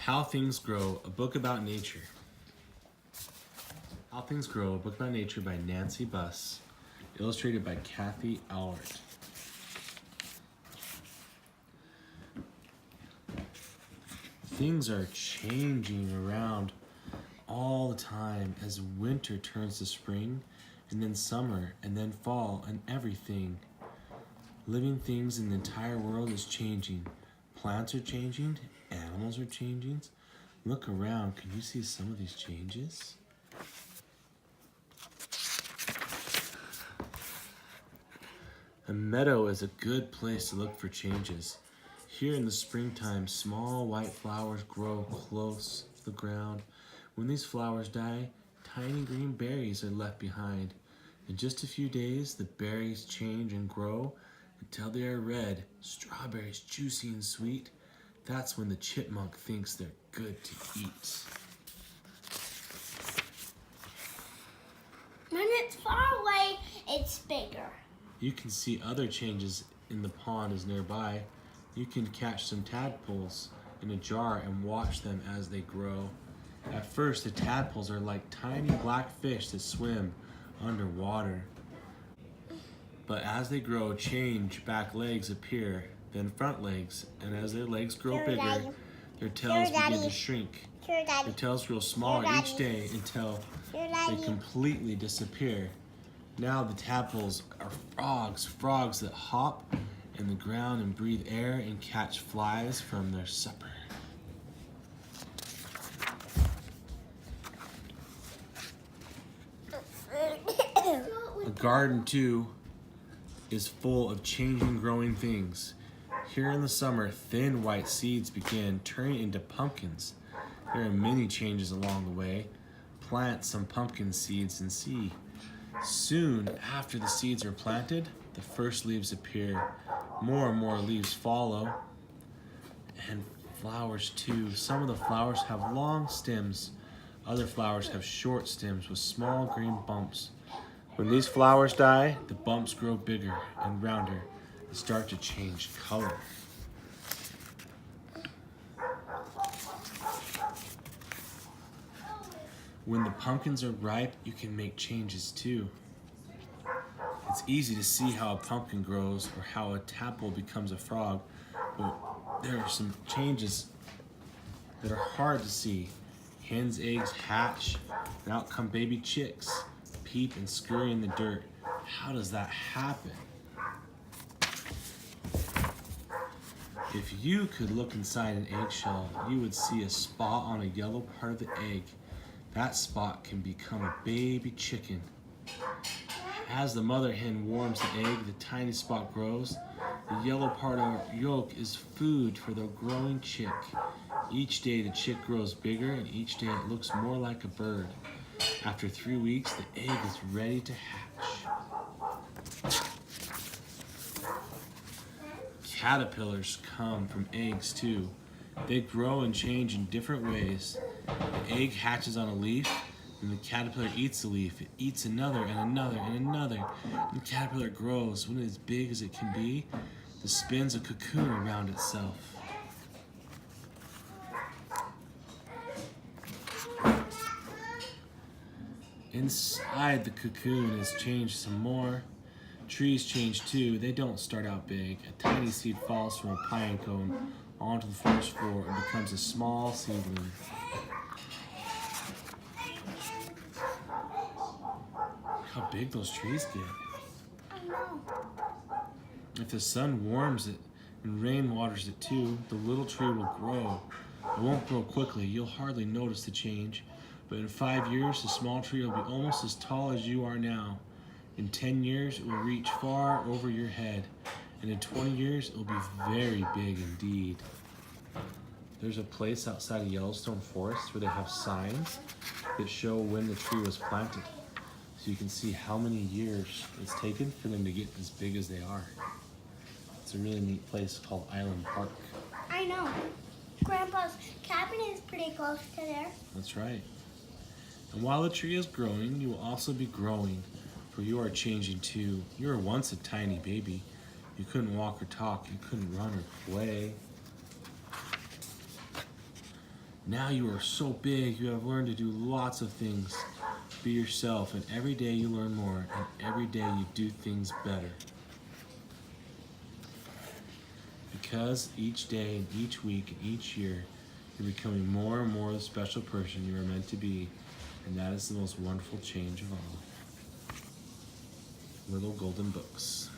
How Things Grow, a book about nature. How Things Grow, a book about nature by Nancy Buss, illustrated by Kathy Allert. Things are changing around all the time as winter turns to spring, and then summer, and then fall, and everything. Living things in the entire world is changing. Plants are changing, animals are changing. Look around, can you see some of these changes? A meadow is a good place to look for changes. Here in the springtime, small white flowers grow close to the ground. When these flowers die, tiny green berries are left behind. In just a few days, the berries change and grow until they are red, strawberries juicy and sweet. That's when the chipmunk thinks they're good to eat. When it's far away, it's bigger. You can see other changes in the pond is nearby. You can catch some tadpoles in a jar and watch them as they grow. At first, the tadpoles are like tiny black fish that swim underwater. But as they grow, change, back legs appear, then front legs, and as their legs grow bigger, their tails begin to shrink. Their tails grow smaller each day until they completely disappear. Now the tadpoles are frogs that hop in the ground and breathe air and catch flies from their supper. A garden, too, is full of changing, growing things. Here in the summer, thin white seeds begin turning into pumpkins. There are many changes along the way. Plant some pumpkin seeds and see. Soon after the seeds are planted, the first leaves appear. More and more leaves follow. And flowers too. Some of the flowers have long stems. Other flowers have short stems with small green bumps. When these flowers die, the bumps grow bigger and rounder and start to change color. When the pumpkins are ripe, you can make changes too. It's easy to see how a pumpkin grows or how a tadpole becomes a frog, but there are some changes that are hard to see. Hens' eggs hatch, and out come baby chicks, peep and scurry in the dirt. How does that happen? If you could look inside an eggshell, you would see a spot on a yellow part of the egg. That spot can become a baby chicken. As the mother hen warms the egg, the tiny spot grows. The yellow part of the yolk is food for the growing chick. Each day the chick grows bigger, and each day it looks more like a bird. After 3 weeks, the egg is ready to hatch. Caterpillars come from eggs too. They grow and change in different ways. The egg hatches on a leaf, and the caterpillar eats the leaf. It eats another and another and another. And the caterpillar grows. When it is big as it can be, it spins a cocoon around itself. Inside the cocoon is changed some more. Trees change too. They don't start out big. A tiny seed falls from a pine cone onto the forest floor and becomes a small seedling. How big those trees get. I know. If the sun warms it and rain waters it too, the little tree will grow. It won't grow quickly. You'll hardly notice the change. But in 5 years, the small tree will be almost as tall as you are now. In 10 years, it will reach far over your head. And in 20 years, it will be very big indeed. There's a place outside of Yellowstone Forest where they have signs that show when the tree was planted. So you can see how many years it's taken for them to get as big as they are. It's a really neat place called Island Park. I know. Grandpa's cabin is pretty close to there. That's right. And while the tree is growing, you will also be growing, for you are changing too. You were once a tiny baby. You couldn't walk or talk. You couldn't run or play. Now you are so big, you have learned to do lots of things. Be yourself, and every day you learn more, and every day you do things better. Because each day and each week and each year, you're becoming more and more the special person you are meant to be, and that is the most wonderful change of all. Little Golden Books.